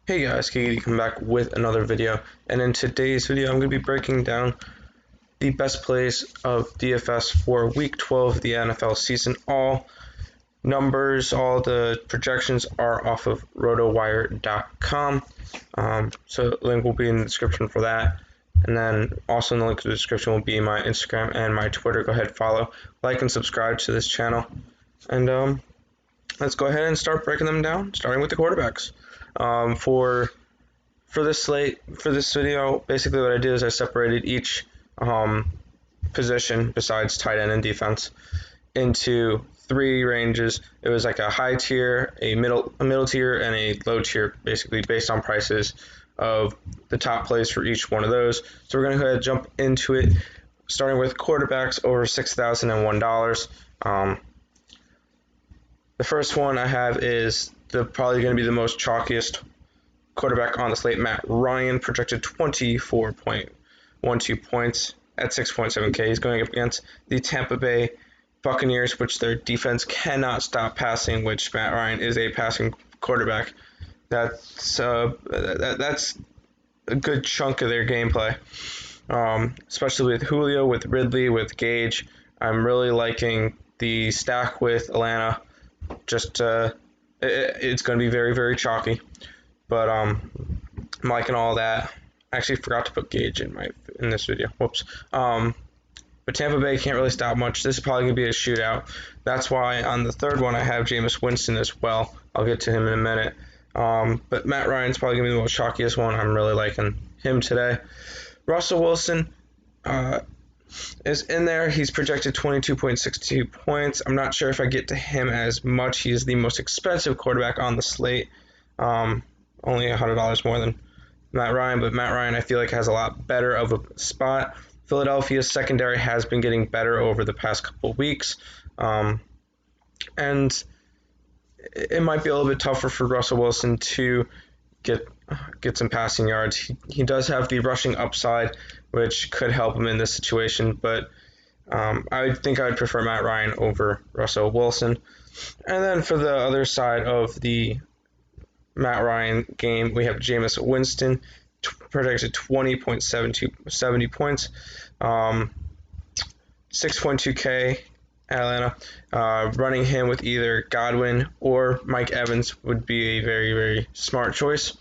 Hey guys, Katie, come back with another video, and in today's video I'm going to be breaking down the best plays of DFS for Week 12 of the NFL season. All numbers, all the projections are off of rotowire.com, so the link will be in the description for that, and then also in the link to the description will be my Instagram and my Twitter. Go ahead, follow, like, and subscribe to this channel, and let's go ahead and start breaking them down, starting with the quarterbacks. For this slate, for this video, basically what I did is I separated each position besides tight end and defense into three ranges. It was like a high tier, a middle tier, and a low tier, basically based on prices of the top plays for each one of those. So we're going to go ahead and jump into it, starting with quarterbacks over $6,001. The first one I have is probably going to be the most chalkiest quarterback on the slate, Matt Ryan, projected 24.12 points at 6.7K. He's going up against the Tampa Bay Buccaneers, which their defense cannot stop passing, which Matt Ryan is a passing quarterback. That's a good chunk of their gameplay, especially with Julio, with Ridley, with Gage. I'm really liking the stack with Atlanta. It's going to be very, very chalky. But I'm liking all that. I actually forgot to put Gage in this video. Whoops. But Tampa Bay can't really stop much. This is probably going to be a shootout. That's why on the third one I have Jameis Winston as well. I'll get to him in a minute. But Matt Ryan's probably going to be the most chalkiest one. I'm really liking him today. Russell Wilson is in there. He's projected 22.62 points. I'm not sure if I get to him as much. He's the most expensive quarterback on the slate. Only $100 more than Matt Ryan, but Matt Ryan I feel like has a lot better of a spot. Philadelphia's secondary has been getting better over the past couple of weeks, and it might be a little bit tougher for Russell Wilson to get some passing yards. He does have the rushing upside, which could help him in this situation, but I think I would prefer Matt Ryan over Russell Wilson. And then for the other side of the Matt Ryan game, we have Jameis Winston, projected 20.70 points, 6.2K Atlanta. Running him with either Godwin or Mike Evans would be a very, very smart choice.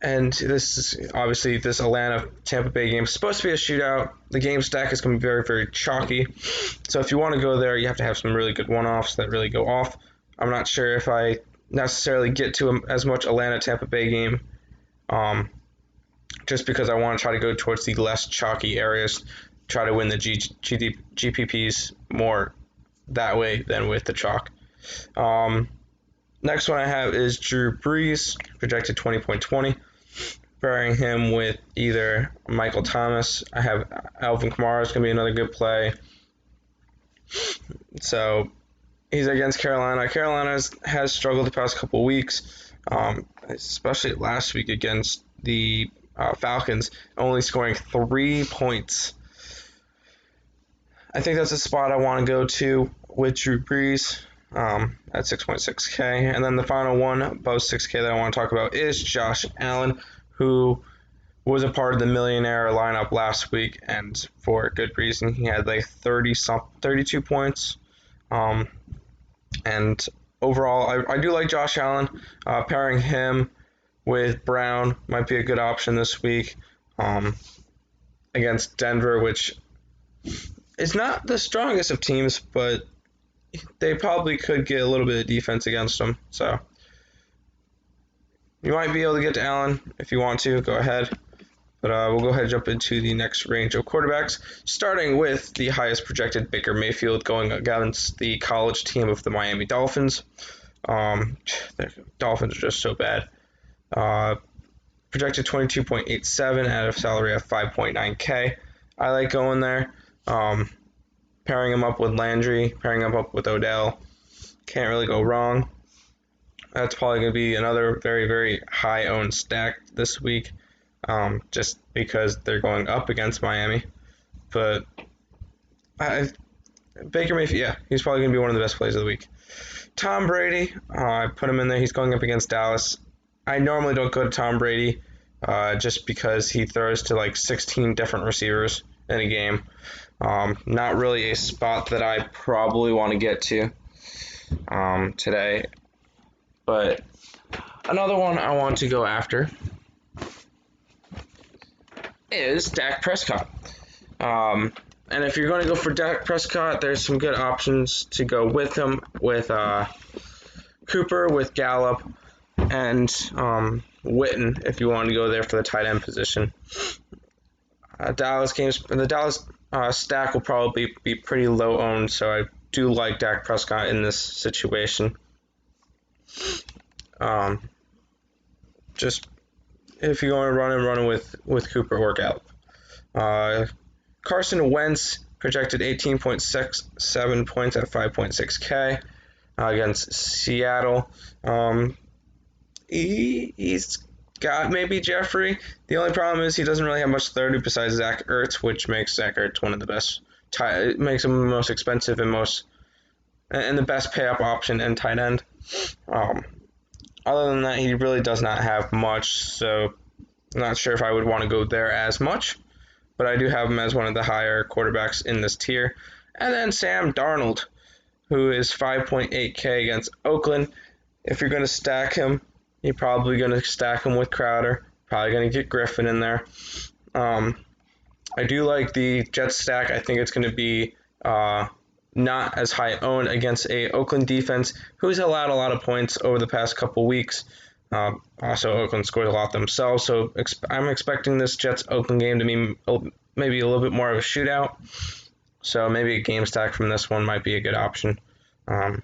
And this is obviously this Atlanta Tampa Bay game is supposed to be a shootout. The game stack is going to be very, very chalky. So if you want to go there, you have to have some really good one-offs that really go off. I'm not sure if I necessarily get to as much Atlanta Tampa Bay game, just because I want to try to go towards the less chalky areas, try to win the GPPs more that way than with the chalk. Next one I have is Drew Brees, projected 20.20, pairing him with either Michael Thomas. I have Alvin Kamara is going to be another good play. So he's against Carolina. Carolina has struggled the past couple weeks, especially last week against the Falcons, only scoring 3 points. I think that's a spot I want to go to with Drew Brees at 6.6K. And then the final one above 6K that I want to talk about is Josh Allen, who was a part of the millionaire lineup last week, and for a good reason. He had like 32 points. And overall, I do like Josh Allen. Pairing him with Brown might be a good option this week against Denver, which is not the strongest of teams, but they probably could get a little bit of defense against them. So you might be able to get to Allen if you want to. Go ahead. But we'll go ahead and jump into the next range of quarterbacks, starting with the highest projected Baker Mayfield going against the college team of the Miami Dolphins. The Dolphins are just so bad. Projected 22.87 at a salary of 5.9K. I like going there. Pairing him up with Landry, pairing him up with Odell. Can't really go wrong. That's probably going to be another very, very high-owned stack this week. Just because they're going up against Miami. But Baker Mayfield, yeah, he's probably going to be one of the best plays of the week. Tom Brady, I put him in there. He's going up against Dallas. I normally don't go to Tom Brady just because he throws to like 16 different receivers in a game. Not really a spot that I probably want to get to today. But another one I want to go after is Dak Prescott. And if you're going to go for Dak Prescott, there's some good options to go with him, with Cooper, with Gallup, and Witten if you want to go there for the tight end position. The Dallas stack will probably be pretty low owned, so I do like Dak Prescott in this situation. Just if you're going to run with Cooper or Gallup. Carson Wentz projected 18.67 points at 5.6K against Seattle. He's got maybe Jeffrey. The only problem is he doesn't really have much 30 besides Zach Ertz, which makes Zach Ertz one of the best. It makes him the most expensive and the best pay up option in tight end. Other than that, he really does not have much, so I'm not sure if I would want to go there as much. But I do have him as one of the higher quarterbacks in this tier. And then Sam Darnold, who is 5.8K against Oakland. If you're going to stack him, you're probably going to stack him with Crowder. Probably going to get Griffin in there. I do like the Jets stack. I think it's going to be not as high owned against a Oakland defense who's allowed a lot of points over the past couple weeks. Also, Oakland scores a lot themselves, so I'm expecting this Jets-Oakland game to be maybe a little bit more of a shootout. So maybe a game stack from this one might be a good option. But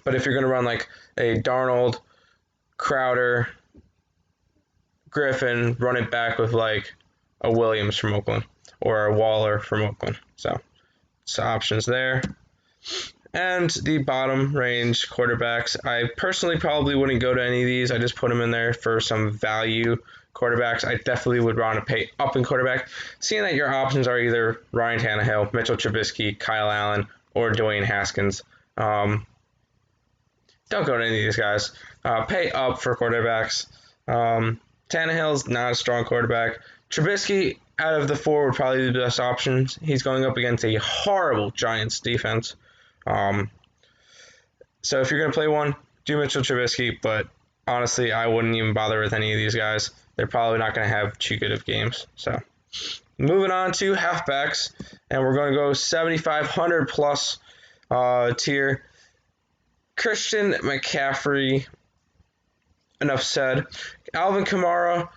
if you're going to run like a Darnold, Crowder, Griffin, run it back with like a Williams from Oakland or a Waller from Oakland. So options there. And the bottom range quarterbacks, I personally probably wouldn't go to any of these. I just put them in there for some value quarterbacks. I definitely would want to pay up in quarterback, seeing that your options are either Ryan Tannehill, Mitchell Trubisky, Kyle Allen, or Dwayne Haskins. Don't go to any of these guys. Pay up for quarterbacks. Tannehill's not a strong quarterback. Trubisky, out of the four, would probably be the best options. He's going up against a horrible Giants defense. So if you're going to play one, do Mitchell Trubisky, but honestly, I wouldn't even bother with any of these guys. They're probably not going to have too good of games. So moving on to halfbacks, and we're going to go 7,500 plus tier. Christian McCaffrey, enough said. Alvin Kamara,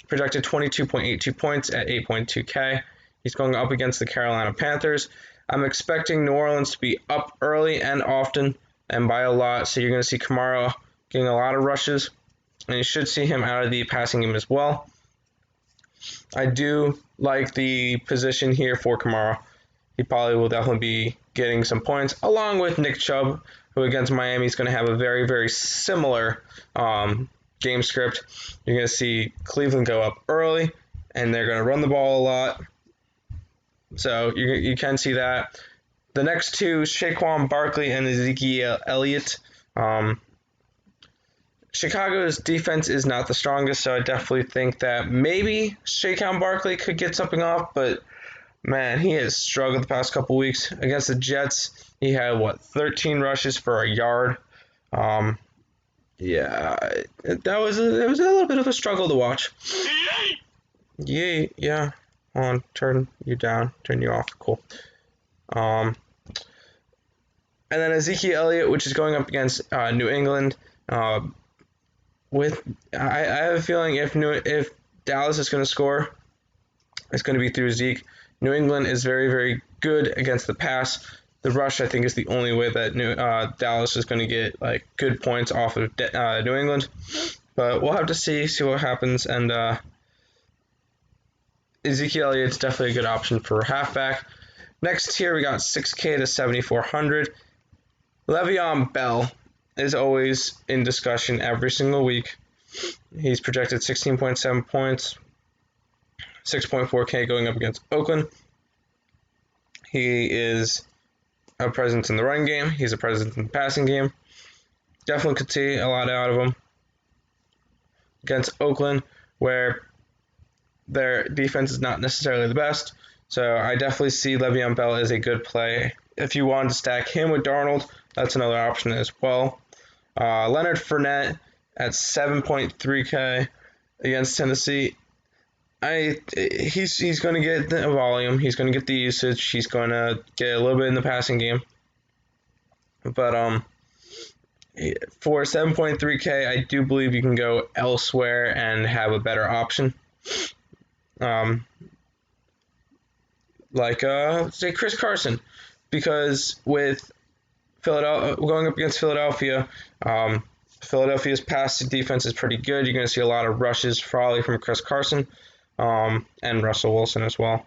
projected 22.82 points at 8.2K. He's going up against the Carolina Panthers. I'm expecting New Orleans to be up early and often and by a lot, so you're going to see Kamara getting a lot of rushes, and you should see him out of the passing game as well. I do like the position here for Kamara. He probably will definitely be getting some points, along with Nick Chubb, who against Miami is going to have a very, very similar game script. You're going to see Cleveland go up early, and they're going to run the ball a lot. So you can see that. The next two, Saquon Barkley and Ezekiel Elliott. Chicago's defense is not the strongest, so I definitely think that maybe Saquon Barkley could get something off, but man, he has struggled the past couple weeks. Against the Jets, he had, 13 rushes for a yard. Yeah, it was a little bit of a struggle to watch. Yeah. Hold on, turn you off. Cool. And then Ezekiel Elliott, which is going up against New England. I have a feeling if Dallas is going to score, it's going to be through Zeke. New England is very, very good against the pass. The rush, I think, is the only way that Dallas is going to get good points off of New England. But we'll have to see what happens. And Ezekiel Elliott's definitely a good option for halfback. Next tier, we got 6K to 7,400. Le'Veon Bell is always in discussion every single week. He's projected 16.7 points, 6.4K going up against Oakland. He is a presence in the running game. He's a presence in the passing game. Definitely could see a lot out of him. against Oakland, where their defense is not necessarily the best. So I definitely see Le'Veon Bell as a good play. If you wanted to stack him with Darnold, that's another option as well. Leonard Fournette at 7.3K against Tennessee. He's going to get the volume. He's going to get the usage. He's going to get a little bit in the passing game. But for 7.3K, I do believe you can go elsewhere and have a better option. Say Chris Carson, because with Philadelphia going up against Philadelphia, Philadelphia's pass defense is pretty good. You're going to see a lot of rushes probably from Chris Carson, and Russell Wilson as well.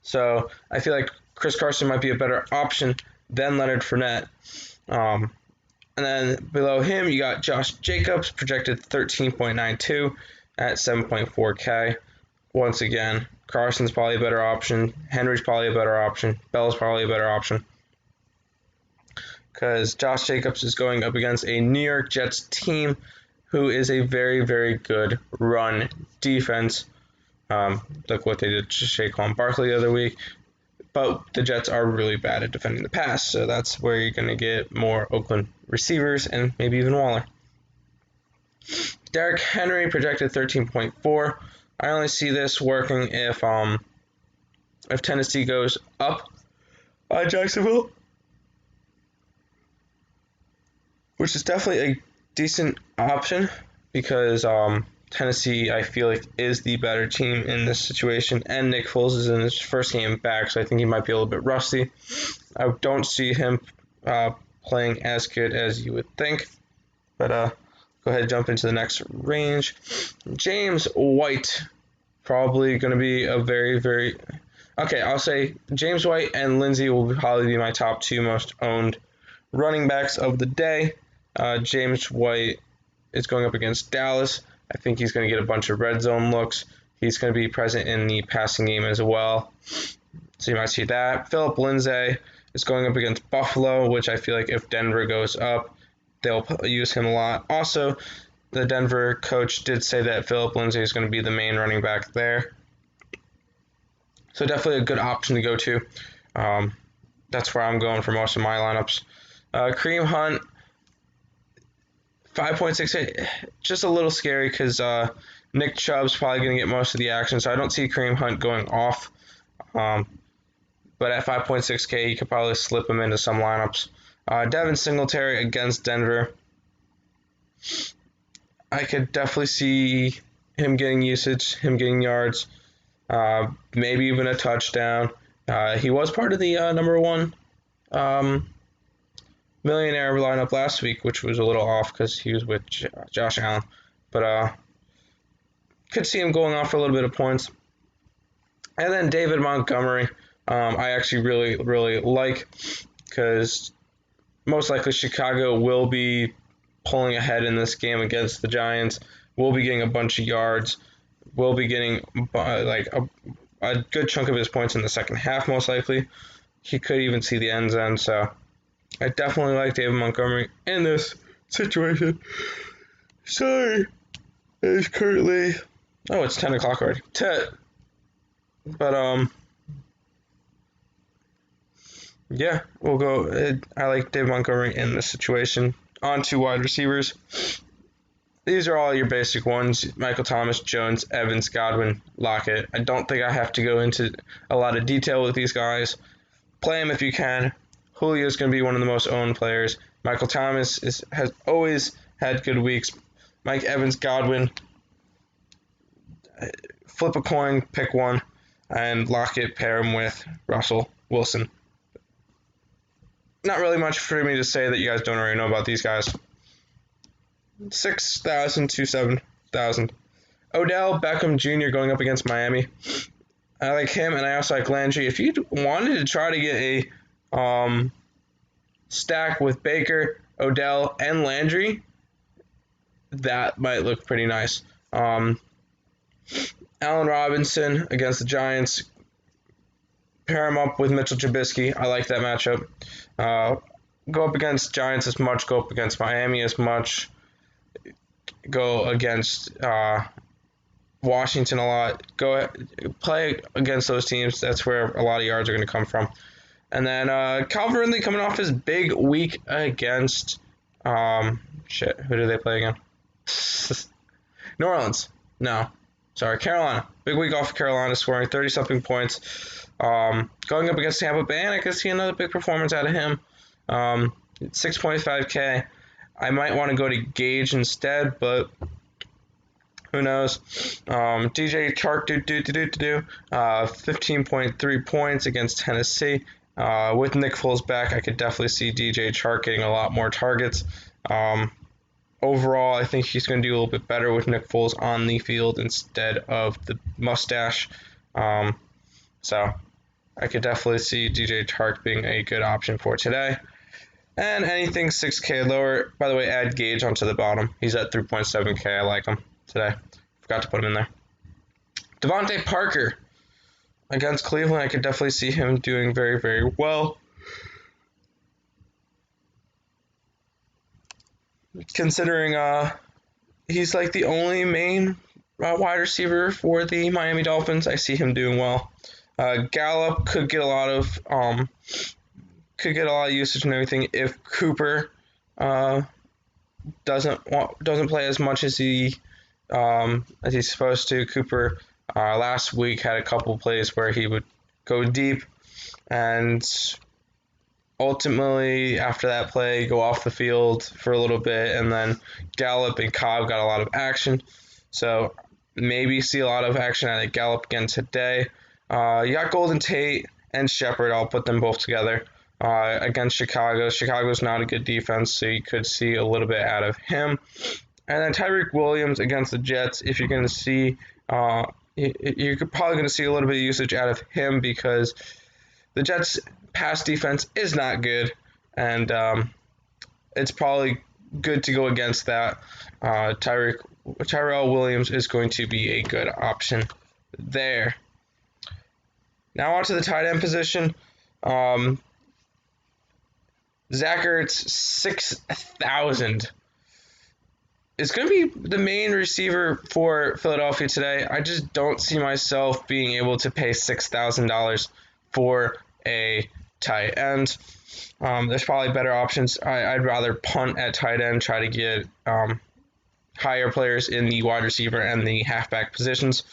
So I feel like Chris Carson might be a better option than Leonard Fournette. And then below him, you got Josh Jacobs, projected 13.92 at 7.4K. Once again, Carson's probably a better option. Henry's probably a better option. Bell's probably a better option. Because Josh Jacobs is going up against a New York Jets team who is a very, very good run defense. Look what they did to Saquon Barkley the other week. But the Jets are really bad at defending the pass, so that's where you're going to get more Oakland receivers and maybe even Waller. Derrick Henry projected 13.4. I only see this working if Tennessee goes up on Jacksonville, which is definitely a decent option because Tennessee, I feel like, is the better team in this situation, and Nick Foles is in his first game back, so I think he might be a little bit rusty. I don't see him playing as good as you would think, but go ahead and jump into the next range. James White, probably going to be a very, very... Okay, I'll say James White and Lindsay will probably be my top two most owned running backs of the day. James White is going up against Dallas. I think he's going to get a bunch of red zone looks. He's going to be present in the passing game as well. So you might see that. Philip Lindsay is going up against Buffalo, which I feel like if Denver goes up, they'll use him a lot. Also, the Denver coach did say that Philip Lindsay is going to be the main running back there. So definitely a good option to go to. That's where I'm going for most of my lineups. Kareem Hunt, 5.68, just a little scary because Nick Chubb's probably going to get most of the action, so I don't see Kareem Hunt going off. But at 5.6K, you could probably slip him into some lineups. Devin Singletary against Denver. I could definitely see him getting usage, him getting yards, maybe even a touchdown. He was part of the number one millionaire lineup last week, which was a little off because he was with Josh Allen. But could see him going off for a little bit of points. And then David Montgomery, I actually really, really like because most likely Chicago will be pulling ahead in this game against the Giants. Will be getting a bunch of yards. Will be getting a good chunk of his points in the second half, most likely. He could even see the end zone, so I definitely like David Montgomery in this situation. Sorry, it's currently... Oh, it's 10 o'clock already. But, yeah, we'll go... I like David Montgomery in this situation. On to wide receivers. These are all your basic ones. Michael Thomas, Jones, Evans, Godwin, Lockett. I don't think I have to go into a lot of detail with these guys. Play them if you can. Julio is going to be one of the most owned players. Michael Thomas has always had good weeks. Mike Evans, Godwin, flip a coin, pick one, and Lockett, pair him with Russell Wilson. Not really much for me to say that you guys don't already know about these guys. 6,000 to 7,000. Odell Beckham Jr. going up against Miami. I like him, and I also like Landry. If you wanted to try to get a stack with Baker, Odell, and Landry, that might look pretty nice. Allen Robinson against the Giants. Pair him up with Mitchell Trubisky. I like that matchup. Go up against Giants as much. Go up against Miami as much. go against Washington a lot. Go play against those teams. That's where a lot of yards are going to come from. And then Calvin Ridley coming off his big week against who do they play again? New Orleans. No. Sorry, Carolina. Big week off of Carolina, scoring 30-something points. Going up against Tampa Bay, and I could see another big performance out of him. 6.5K. I might want to go to Gage instead, but who knows? DJ Chark 15.3 points against Tennessee. With Nick Foles back, I could definitely see DJ Chark getting a lot more targets. Overall, I think he's going to do a little bit better with Nick Foles on the field instead of the mustache. So I could definitely see DJ Chark being a good option for today. And anything 6K lower, by the way, add Gage onto the bottom. He's at 3.7K. I like him today. Forgot to put him in there. Devontae Parker against Cleveland. I could definitely see him doing very, very well. Considering he's like the only main wide receiver for the Miami Dolphins, I see him doing well. Gallup could get a lot of usage and everything if Cooper doesn't play as much as he's supposed to. Cooper last week had a couple plays where he would go deep and ultimately after that play go off the field for a little bit, and then Gallup and Cobb got a lot of action. So maybe see a lot of action out of Gallup again today. You got Golden Tate and Shepard. I'll put them both together against Chicago. Chicago's not a good defense, so you could see a little bit out of him. And then Tyreek Williams against the Jets. If you're going to see, you're probably going to see a little bit of usage out of him because the Jets' pass defense is not good, and it's probably good to go against that. Tyrell Williams is going to be a good option there. Now on to the tight end position. Zach Ertz, 6,000. It's going to be the main receiver for Philadelphia today. I just don't see myself being able to pay $6,000 for a tight end. There's probably better options. I'd rather punt at tight end, try to get higher players in the wide receiver and the halfback positions.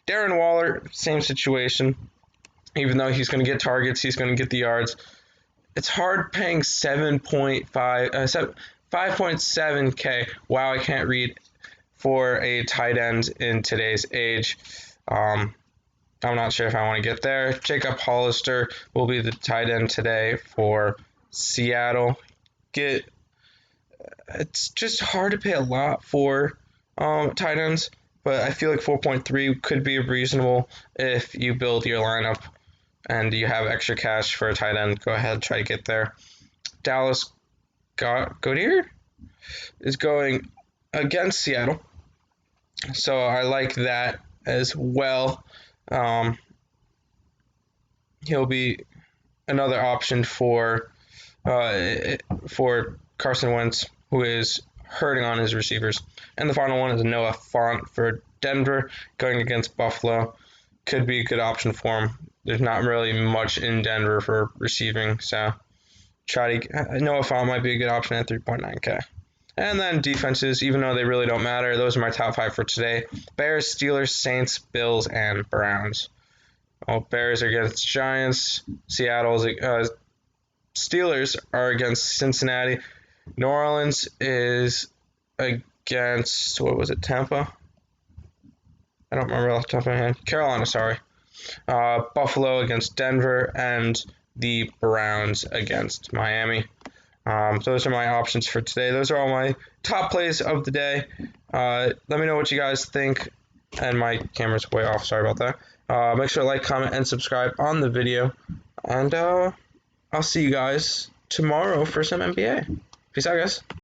Darren Waller, same situation. Even though he's going to get targets, he's going to get the yards. It's hard paying 5.7K. Wow, I can't read for a tight end in today's age. I'm not sure if I want to get there. Jacob Hollister will be the tight end today for Seattle. It's just hard to pay a lot for tight ends, but I feel like 4.3 could be reasonable if you build your lineup and you have extra cash for a tight end. Go ahead, try to get there. Dallas Goedert is going against Seattle, so I like that as well. He'll be another option for Carson Wentz, who is hurting on his receivers. And the final one is Noah Fant for Denver, going against Buffalo. Could be a good option for him. There's not really much in Denver for receiving, so Noah Fant might be a good option at 3.9K. And then defenses, even though they really don't matter, those are my top 5 for today. Bears, Steelers, Saints, Bills, and Browns. Bears are against Giants. Steelers are against Cincinnati. New Orleans is against, Tampa? I don't remember off the top of my head. Carolina, sorry. Buffalo against Denver, and the Browns against Miami. Those are my options for today. Those are all my top plays of the day. Let me know what you guys think. And my camera's way off. Sorry about that. Make sure to like, comment, and subscribe on the video. And I'll see you guys tomorrow for some NBA. Peace out, guys.